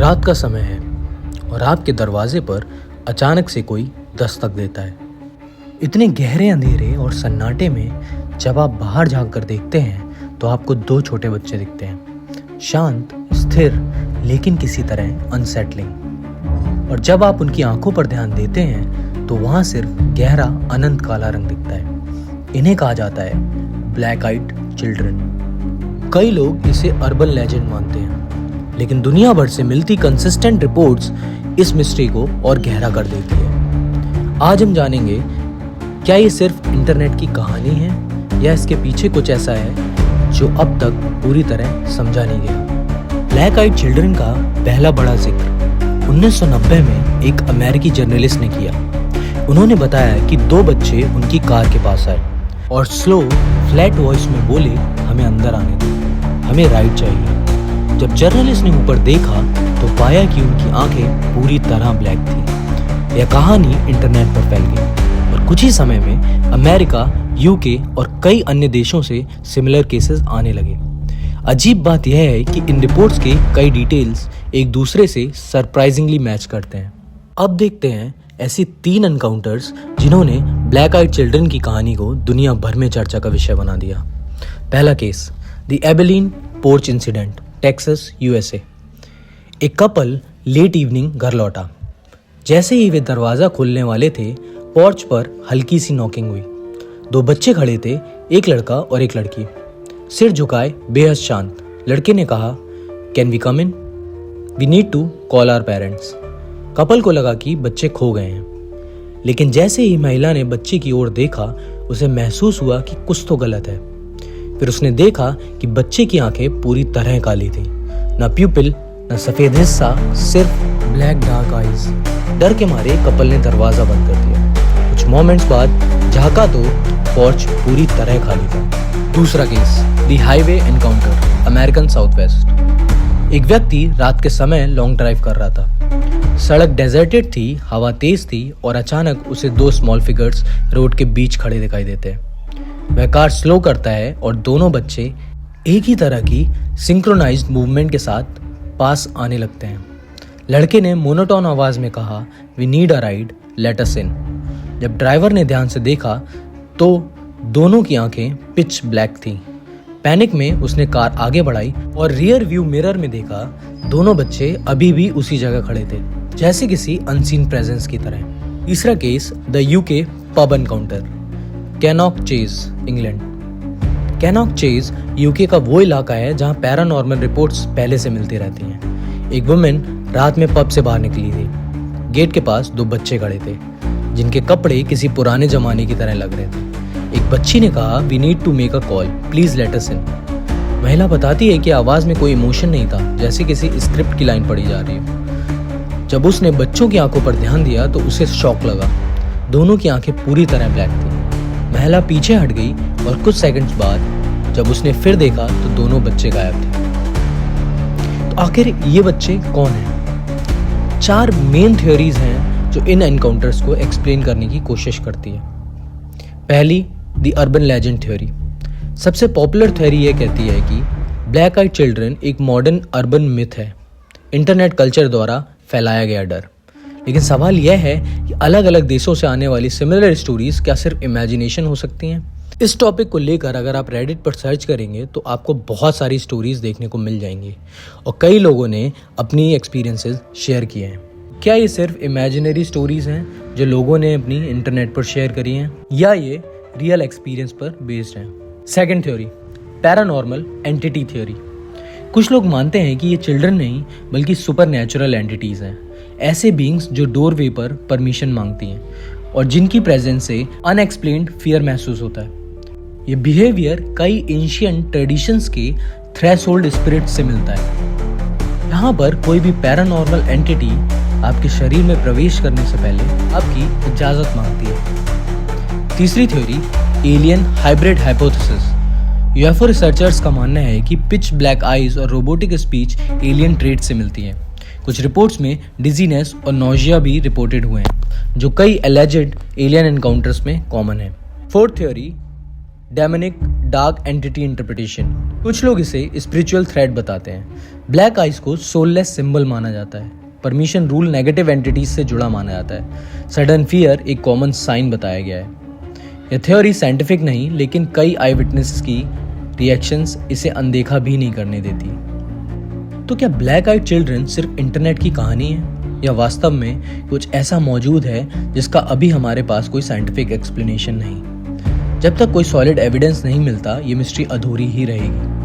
रात का समय है और आपके दरवाजे पर अचानक से कोई दस्तक देता है। इतने गहरे अंधेरे और सन्नाटे में जब आप बाहर झांक कर देखते हैं तो आपको दो छोटे बच्चे दिखते हैं, शांत, स्थिर, लेकिन किसी तरह अनसेटलिंग। और जब आप उनकी आंखों पर ध्यान देते हैं तो वहां सिर्फ गहरा अनंत काला रंग दिखता है। इन्हें कहा जाता है ब्लैक आइड चिल्ड्रन। कई लोग इसे अर्बन लेजेंड मानते हैं, लेकिन दुनिया भर से मिलती कंसिस्टेंट रिपोर्ट्स इस मिस्ट्री को और गहरा कर देती है। आज हम जानेंगे क्या ये सिर्फ इंटरनेट की कहानी है या इसके पीछे कुछ ऐसा है जो अब तक पूरी तरह समझा नहीं गया। ब्लैक आइड चिल्ड्रन का पहला बड़ा जिक्र 1990 में एक अमेरिकी जर्नलिस्ट ने किया। उन्होंने बताया कि दो बच्चे उनकी कार के पास आए और स्लो, फ्लैट वॉइस में बोले, हमें अंदर आने दो, हमें राइड चाहिए। जब जर्नलिस्ट ने ऊपर देखा तो पाया कि उनकी आंखें पूरी तरह ब्लैक थी। यह कहानी इंटरनेट पर फैल गई और कुछ ही समय में अमेरिका, यूके और कई अन्य देशों से सिमिलर केसेस आने लगे। अजीब बात यह है कि इन रिपोर्ट्स के कई डिटेल्स एक दूसरे से सरप्राइजिंगली मैच करते हैं। अब देखते हैं ऐसी 3 एनकाउंटर्स जिन्होंने ब्लैक आइड चिल्ड्रन की कहानी को दुनिया भर में चर्चा का विषय बना दिया। पहला case, the Abilene porch incident, Texas, USA. एक कपल लेट इवनिंग घर लौटा। जैसे ही वे दरवाजा खोलने वाले थे, पोर्च पर हल्की सी नॉकिंग हुई। 2 बच्चे खड़े थे, एक लड़का और एक लड़की, सिर झुकाए, बेहद शांत। लड़के ने कहा, can we come in? We need to call our parents. Couple को लगा कि बच्चे खो गए हैं, लेकिन जैसे ही महिला ने बच्चे की ओर देखा, उसे महसूस हुआ कि कुछ तो गलत है। फिर उसने देखा कि बच्चे की आंखें पूरी तरह काली थी, न प्यूपिल न सफेद हिस्सा, सिर्फ ब्लैक डार्क आईज। डर के मारे कपल ने दरवाजा बंद कर दिया। कुछ मोमेंट्स बाद झांका तो पोर्च पूरी तरह खाली था। दूसरा case, the highway encounter, American south west. एक व्यक्ति रात के समय लॉन्ग ड्राइव कर रहा था। सड़क डेजर्टेड थी, हवा तेज थी और अचानक उसे 2 स्मॉल फिगर्स रोड के बीच खड़े दिखाई देते हैं। वह कार स्लो करता है और दोनों बच्चे एक ही तरह की सिंक्रोनाइज्ड मूवमेंट के साथ पास आने लगते हैं। लड़के ने मोनोटोन आवाज में कहा, we need a ride, let us in. जब ड्राइवर ने ध्यान से देखा तो दोनों की आंखें पिच ब्लैक थीं। पैनिक में उसने कार आगे बढ़ाई और रियर व्यू मिरर में देखा, दोनों बच्चे अभी भी उसी जगह खड़े थे, जैसे किसी अनसीन प्रेजेंस की तरह। तीसरा case, the UK pub encounter, Cannock Chase, England. Cannock Chase UK का वो इलाका है जहां पैरानॉर्मल रिपोर्ट्स पहले से मिलती रहती हैं। एक वुमेन रात में पब से बाहर निकली थी। गेट के पास 2 बच्चे खड़े थे जिनके कपड़े किसी पुराने जमाने की तरह लग रहे थे। एक बच्ची ने कहा, we need to make a call, please let us in. महिला बताती है कि आवाज में कोई इमोशन नहीं था, जैसे किसी स्क्रिप्ट की लाइन पढ़ी जा रही हो। जब उसने बच्चों की आंखों पर ध्यान दिया तो उसे शॉक लगा। दोनों की आंखें पूरी तरह ब्लैक थी। महिला पीछे हट गई और कुछ सेकंड्स बाद जब उसने फिर देखा तो दोनों बच्चे गायब थे। तो आखिर ये बच्चे कौन हैं? 4 मेन थ्योरीज हैं जो इन एनकाउंटर्स को एक्सप्लेन करने की कोशिश करती है। पहली, द अर्बन लेजेंड थ्योरी। सबसे पॉपुलर थ्योरी ये कहती है कि ब्लैक आइड चिल्ड्रन एक मॉडर्न अर्बन मिथ है, इंटरनेट कल्चर द्वारा फैलाया गया डर। लेकिन सवाल यह है कि अलग अलग देशों से आने वाली सिमिलर स्टोरीज क्या सिर्फ इमेजिनेशन हो सकती हैं? इस टॉपिक को लेकर अगर आप रेडिट पर सर्च करेंगे तो आपको बहुत सारी स्टोरीज देखने को मिल जाएंगी और कई लोगों ने अपनी एक्सपीरियंसेस शेयर किए हैं। क्या ये सिर्फ इमेजिनरी स्टोरीज हैं जो लोगों ने अपनी इंटरनेट पर शेयर करी हैं, या ये रियल एक्सपीरियंस पर बेस्ड हैं? Second theory, paranormal entity theory. कुछ लोग मानते हैं कि ये चिल्ड्रन नहीं बल्कि सुपर नेचुरल एंटिटीज हैं, ऐसे बीइंग्स जो डोरवे पर परमिशन मांगती हैं और जिनकी प्रेजेंस से अनएक्सप्लेन्ड फियर महसूस होता है। ये बिहेवियर कई एंशिएंट ट्रेडिशंस के थ्रेशोल्ड स्पिरिट से मिलता है। यहाँ पर कोई भी पैरानॉर्मल एंटिटी आपके शरीर में प्रवेश करने से पहले आपकी इजाजत मांगती है। तीसरी theory, alien hybrid hypothesis. UFO researchers का मानना है कि पिच ब्लैक आईज और रोबोटिक स्पीच एलियन ट्रेट से मिलती है। कुछ रिपोर्ट्स में डिजीनेस और नोजिया भी रिपोर्टेड हुए हैं, जो कई एलिजेड एलियन एनकाउंटर्स में कॉमन है। Fourth theory, demonic dark entity interpretation. कुछ लोग इसे स्पिरिचुअल थ्रेट बताते हैं। ब्लैक आइज को सोललेस सिंबल माना जाता है। परमिशन रूल नेगेटिव एंटिटीज से जुड़ा माना जाता है। सडन फियर एक कॉमन साइन बताया गया है। यह थ्योरी साइंटिफिक नहीं, लेकिन कई आई विटनेस की रिएक्शंस इसे अनदेखा भी नहीं करने देती। तो क्या ब्लैक आइड चिल्ड्रन सिर्फ इंटरनेट की कहानी है, या वास्तव में कुछ ऐसा मौजूद है जिसका अभी हमारे पास कोई साइंटिफिक एक्सप्लेनेशन नहीं? जब तक कोई सॉलिड एविडेंस नहीं मिलता, ये मिस्ट्री अधूरी ही रहेगी।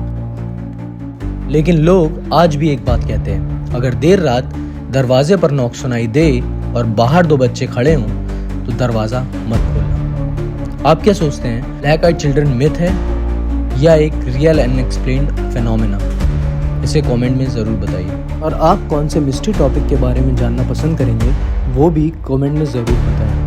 लेकिन लोग आज भी एक बात कहते हैं, अगर देर रात दरवाजे पर नॉक सुनाई दे और बाहर 2 बच्चे खड़े हों तो दरवाजा मत खोलना। आप क्या सोचते हैं, ब्लैक आइड चिल्ड्रन मिथ है या एक रियल अनएक्सप्लेन्ड फेनोमेना? इसे कमेंट में ज़रूर बताइए। और आप कौन से मिस्ट्री टॉपिक के बारे में जानना पसंद करेंगे, वो भी कमेंट में ज़रूर बताएं।